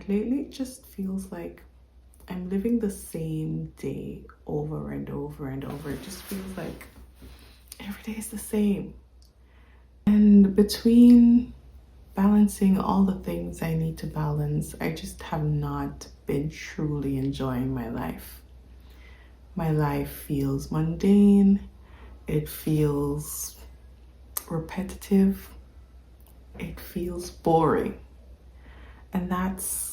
Like lately, it just feels like I'm living the same day over and over and over. It just feels like every day is the same. And between balancing all the things I need to balance, I just have not been truly enjoying my life. My life feels mundane, it feels repetitive, it feels boring. And that's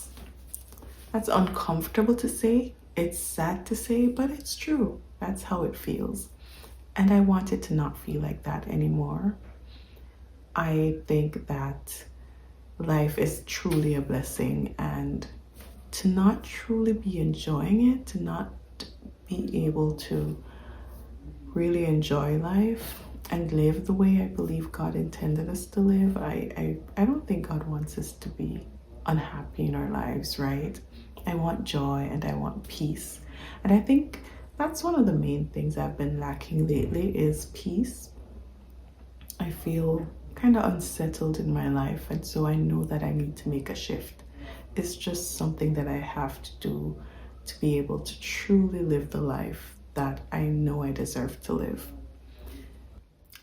uncomfortable to say. It's sad to say, but it's true. That's how it feels. And I want it to not feel like that anymore. I think that life is truly a blessing, and to not truly be enjoying it, to not be able to really enjoy life and live the way I believe God intended us to live, I don't think God wants us to be unhappy in our lives, right? I want joy and I want peace. And I think that's one of the main things I've been lacking lately is peace. I feel kind of unsettled in my life, and so I know that I need to make a shift. It's just something that I have to do to be able to truly live the life that I know I deserve to live.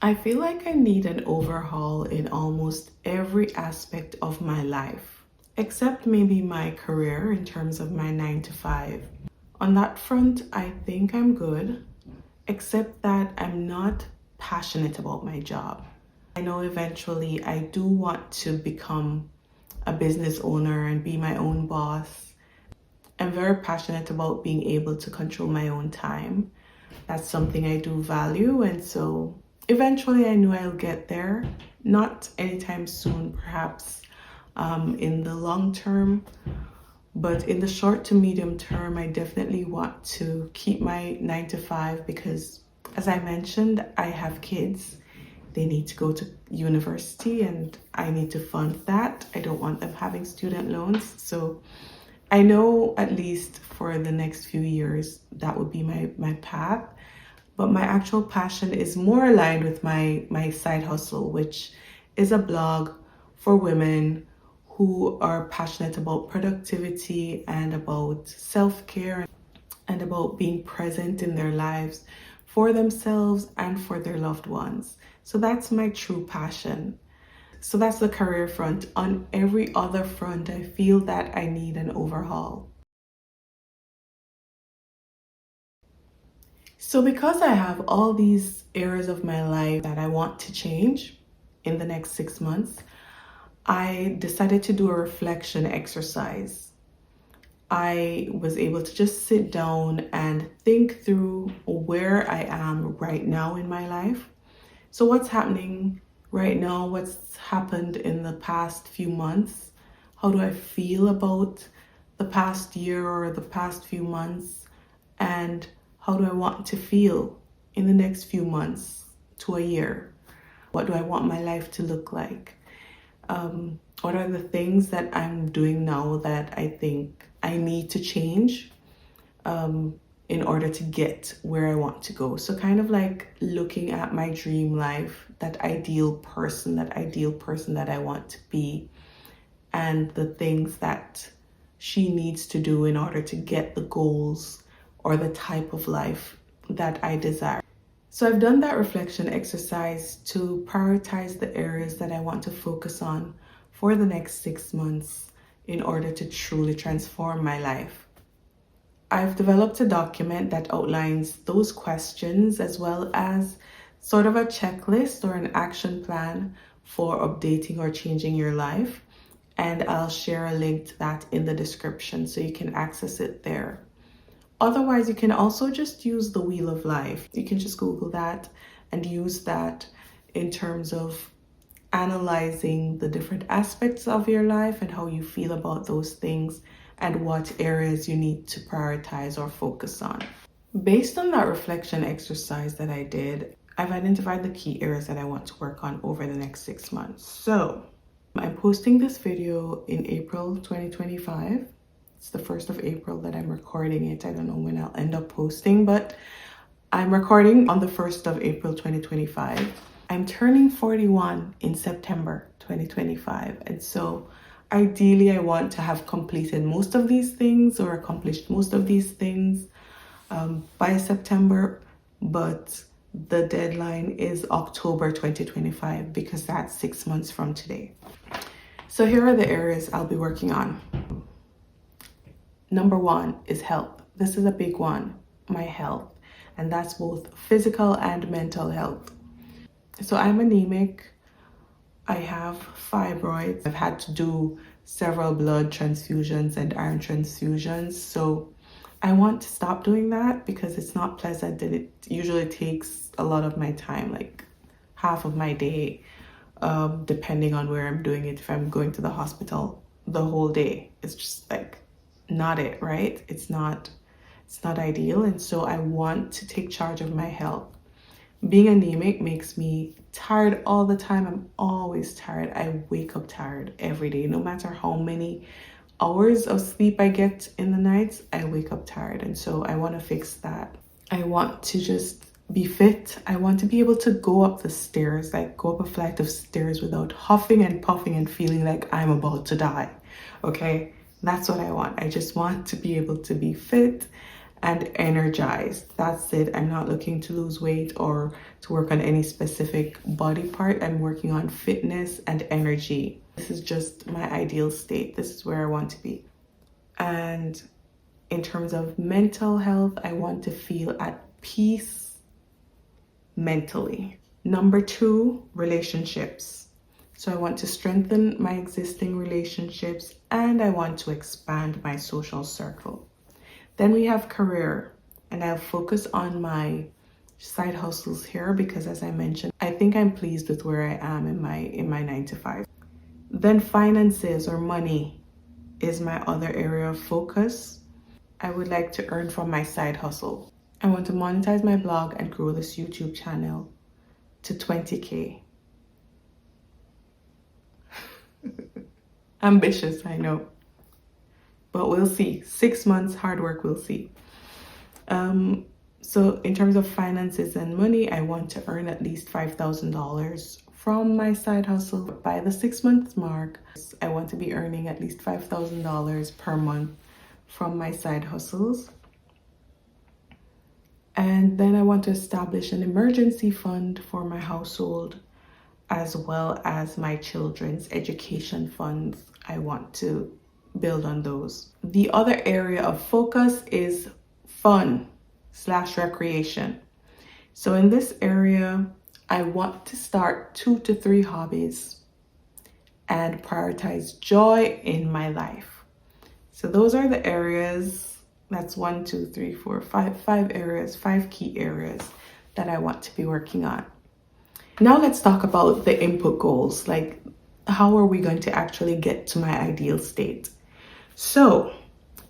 I feel like I need an overhaul in almost every aspect of my life, except maybe my career in terms of my 9 to 5. On that front, I think I'm good, except that I'm not passionate about my job. I know eventually I do want to become a business owner and be my own boss. I'm very passionate about being able to control my own time. That's something I do value, and so eventually I know I'll get there. Not anytime soon, perhaps in the long term, but in the short to medium term, I definitely want to keep my 9 to 5 because, as I mentioned, I have kids. They need to go to university and I need to fund that. I don't want them having student loans. So I know at least for the next few years, that would be my path. But my actual passion is more aligned with my side hustle, which is a blog for women who are passionate about productivity and about self-care and about being present in their lives for themselves and for their loved ones. So that's my true passion. So that's the career front. On every other front, I feel that I need an overhaul. So because I have all these areas of my life that I want to change in the next 6 months, I decided to do a reflection exercise. I was able to just sit down and think through where I am right now in my life. So what's happening right now? What's happened in the past few months? How do I feel about the past year or the past few months? And how do I want to feel in the next few months to a year? What do I want my life to look like? What are the things that I'm doing now that I think I need to change in order to get where I want to go? So kind of like looking at my dream life, that ideal person that I want to be, and the things that she needs to do in order to get the goals or the type of life that I desire. So I've done that reflection exercise to prioritize the areas that I want to focus on for the next 6 months in order to truly transform my life. I've developed a document that outlines those questions as well as sort of a checklist or an action plan for updating or changing your life. And I'll share a link to that in the description so you can access it there. Otherwise, you can also just use the Wheel of Life. You can just Google that and use that in terms of analyzing the different aspects of your life and how you feel about those things and what areas you need to prioritize or focus on. Based on that reflection exercise that I did, I've identified the key areas that I want to work on over the next 6 months. So I'm posting this video in April 2025. It's the 1st of April that I'm recording it. I don't know when I'll end up posting, but I'm recording on the 1st of April 2025. I'm turning 41 in September 2025. And so Ideally, I want to have completed most of these things or accomplished most of these things by September, but the deadline is October 2025 because that's 6 months from today. So here are the areas I'll be working on. Number one is health. This is a big one, my health, and that's both physical and mental health. So I'm anemic. I have fibroids. I've had to do several blood transfusions and iron transfusions. So I want to stop doing that because it's not pleasant and it usually takes a lot of my time, like half of my day, depending on where I'm doing it. If I'm going to the hospital the whole day, it's just like not it, right? It's not ideal. And so I want to take charge of my health. Being anemic makes me tired all the time. I'm always tired. I wake up tired every day. No matter how many hours of sleep I get in the nights, I wake up tired. And so I want to fix that. I want to just be fit. I want to be able to go up the stairs, like go up a flight of stairs without huffing and puffing and feeling like I'm about to die. Okay, that's what I want. I just want to be able to be fit and energized. That's it. I'm not looking to lose weight or to work on any specific body part. I'm working on fitness and energy. This is just my ideal state. This is where I want to be. And in terms of mental health, I want to feel at peace mentally. Number two, relationships. So I want to strengthen my existing relationships and I want to expand my social circle. Then we have career, and I'll focus on my side hustles here because, as I mentioned, I think I'm pleased with where I am in my 9 to 5. Then finances or money is my other area of focus. I would like to earn from my side hustle. I want to monetize my blog and grow this YouTube channel to 20K. Ambitious, I know. But we'll see. 6 months hard work, we'll see. So in terms of finances and money, I want to earn at least $5,000 from my side hustle by the 6 month mark. I want to be earning at least $5,000 per month from my side hustles. And then I want to establish an emergency fund for my household as well as my children's education funds. I want to build on those. The other area of focus is fun/recreation. So in this area, I want to start 2 to 3 hobbies and prioritize joy in my life. So those are the areas. That's 1, 2, 3, 4, 5 areas, 5 key areas that I want to be working on. Now let's talk about the input goals. Like, how are we going to actually get to my ideal state? So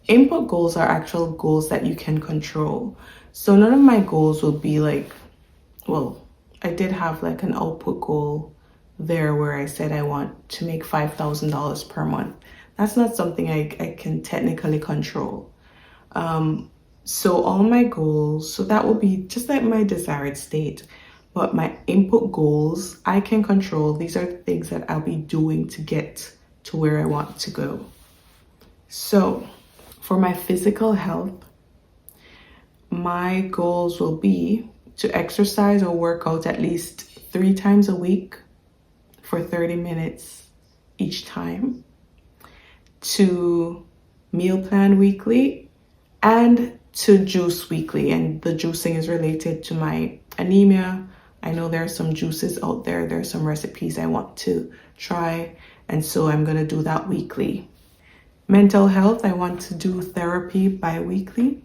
input goals are actual goals that you can control. So none of my goals will be like, well, I did have like an output goal there where I said I want to make $5,000 per month. That's not something I can technically control. So all my goals, so that will be just like my desired state. But my input goals, I can control. These are the things that I'll be doing to get to where I want to go. So for my physical health, my goals will be to exercise or work out at least 3 times a week for 30 minutes each time, to meal plan weekly, and to juice weekly. And the juicing is related to my anemia. I know there are some juices out there. There are some recipes I want to try. And so I'm going to do that weekly. Mental health, I want to do therapy bi-weekly.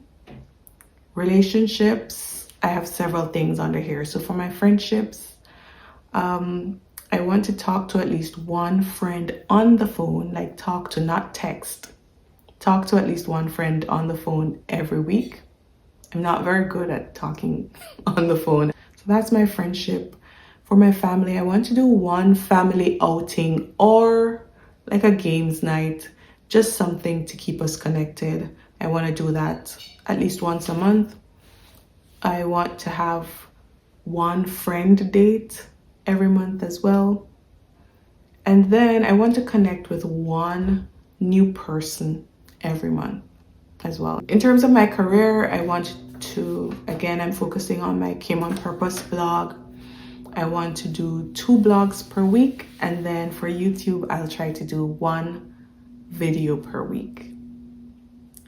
Relationships, I have several things under here. So for my friendships, I want to talk to at least one friend on the phone, like talk to, not text. Talk to at least one friend on the phone every week. I'm not very good at talking on the phone. So that's my friendship. For my family, I want to do one family outing or like a games night, just something to keep us connected. I want to do that at least once a month. I want to have one friend date every month as well. And then I want to connect with one new person every month as well. In terms of my career, I want to, again, I'm focusing on my Came on Purpose blog. I want to do 2 blogs per week. And then for YouTube, I'll try to do 1 video per week.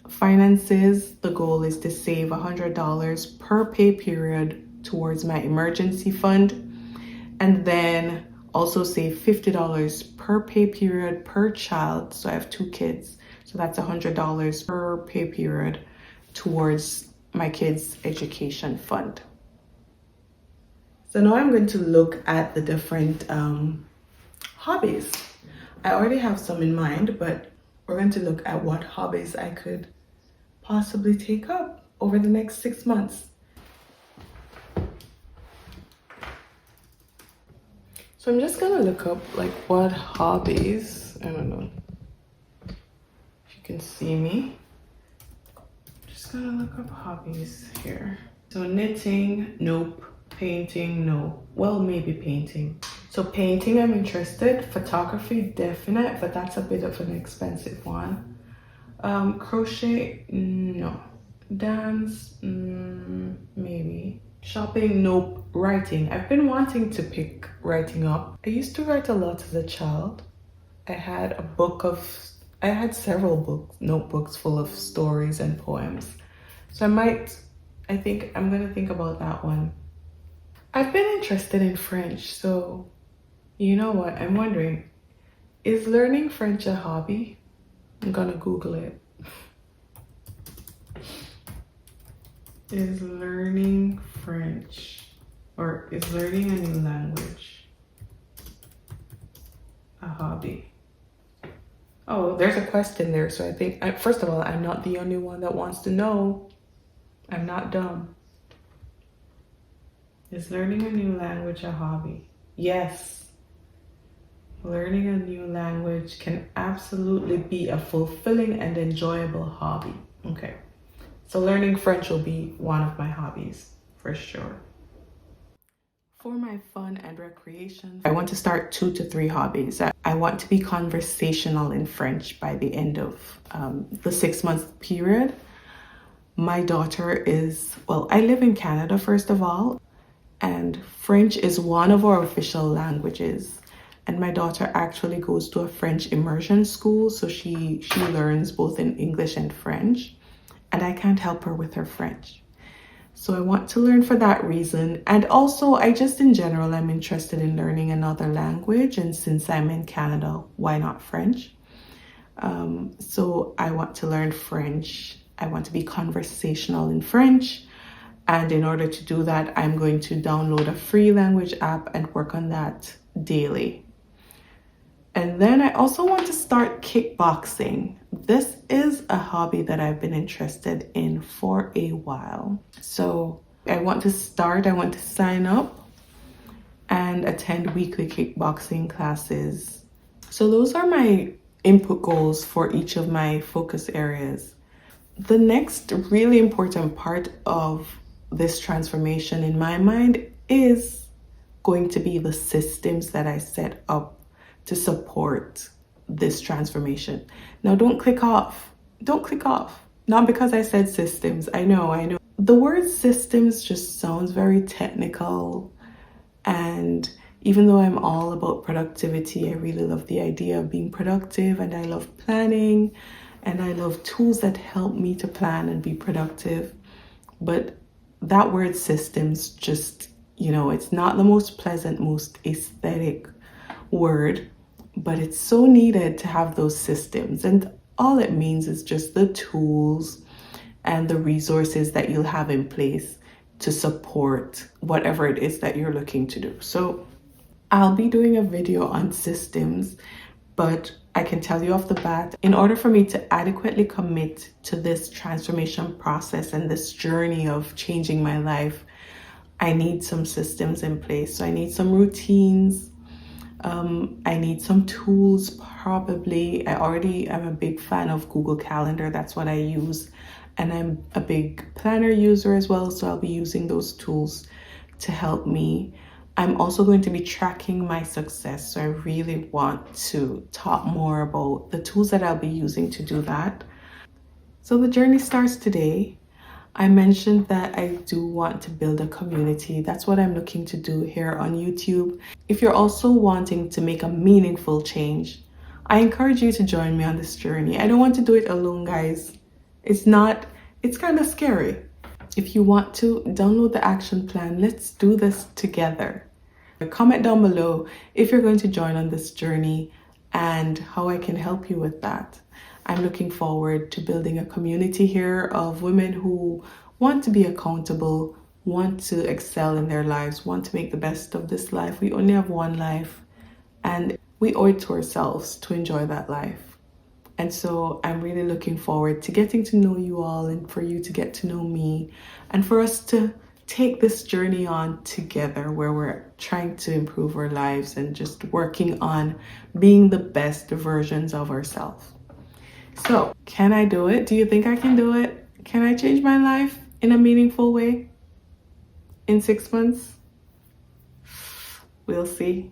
Finances, the goal is to save $100 per pay period towards my emergency fund, and then also save $50 per pay period per child. So I have 2 kids, so that's $100 per pay period towards my kids' education fund. So now I'm going to look at the different hobbies. I already have some in mind, but we're going to look at what hobbies I could possibly take up over the next 6 months. So I'm just gonna look up like what hobbies, I don't know if you can see me. Just gonna look up hobbies here. So knitting, nope. Painting, no. Well, maybe painting. So painting, I'm interested. Photography, definite, but that's a bit of an expensive one. Crochet, no. Dance, maybe. Shopping, nope. Writing, I've been wanting to pick writing up. I used to write a lot as a child. I had several notebooks full of stories and poems. So I think I'm gonna think about that one. I've been interested in French, so you know what? I'm wondering, is learning French a hobby? I'm gonna Google it. Is learning French, or is learning a new language a hobby? Oh, there's a question there, so I think, first of all, I'm not the only one that wants to know. I'm not dumb. Is learning a new language a hobby? Yes. Learning a new language can absolutely be a fulfilling and enjoyable hobby. Okay. So learning French will be one of my hobbies, for sure. For my fun and recreation, I want to start 2 to 3 hobbies. I want to be conversational in French by the end of the 6-month period. My daughter I live in Canada, first of all, and French is one of our official languages. And my daughter actually goes to a French immersion school, so she learns both in English and French. And I can't help her with her French. So I want to learn for that reason. And also, in general, I'm interested in learning another language. And since I'm in Canada, why not French? So I want to learn French. I want to be conversational in French. And in order to do that, I'm going to download a free language app and work on that daily. And then I also want to start kickboxing. This is a hobby that I've been interested in for a while. So I want to sign up and attend weekly kickboxing classes. So those are my input goals for each of my focus areas. The next really important part of this transformation in my mind is going to be the systems that I set up to support this transformation. Now, don't click off. Not because I said systems. I know. The word systems just sounds very technical. And even though I'm all about productivity, I really love the idea of being productive, and I love planning, and I love tools that help me to plan and be productive. But that word systems just, it's not the most pleasant, most aesthetic word, but it's so needed to have those systems. And all it means is just the tools and the resources that you'll have in place to support whatever it is that you're looking to do. So I'll be doing a video on systems, but I can tell you off the bat, in order for me to adequately commit to this transformation process and this journey of changing my life, I need some systems in place. So I need some routines. I need some tools, probably. I'm a big fan of Google Calendar. That's what I use. And I'm a big planner user as well. So I'll be using those tools to help me. I'm also going to be tracking my success. So I really want to talk more about the tools that I'll be using to do that. So the journey starts today. I mentioned that I do want to build a community. That's what I'm looking to do here on YouTube. If you're also wanting to make a meaningful change, I encourage you to join me on this journey. I don't want to do it alone, guys. It's kind of scary. If you want to download the action plan, let's do this together. Comment down below if you're going to join on this journey and how I can help you with that. I'm looking forward to building a community here of women who want to be accountable, want to excel in their lives, want to make the best of this life. We only have one life, and we owe it to ourselves to enjoy that life. And so I'm really looking forward to getting to know you all and for you to get to know me and for us to take this journey on together where we're trying to improve our lives and just working on being the best versions of ourselves. So, can I do it? Do you think I can do it? Can I change my life in a meaningful way in 6 months? We'll see.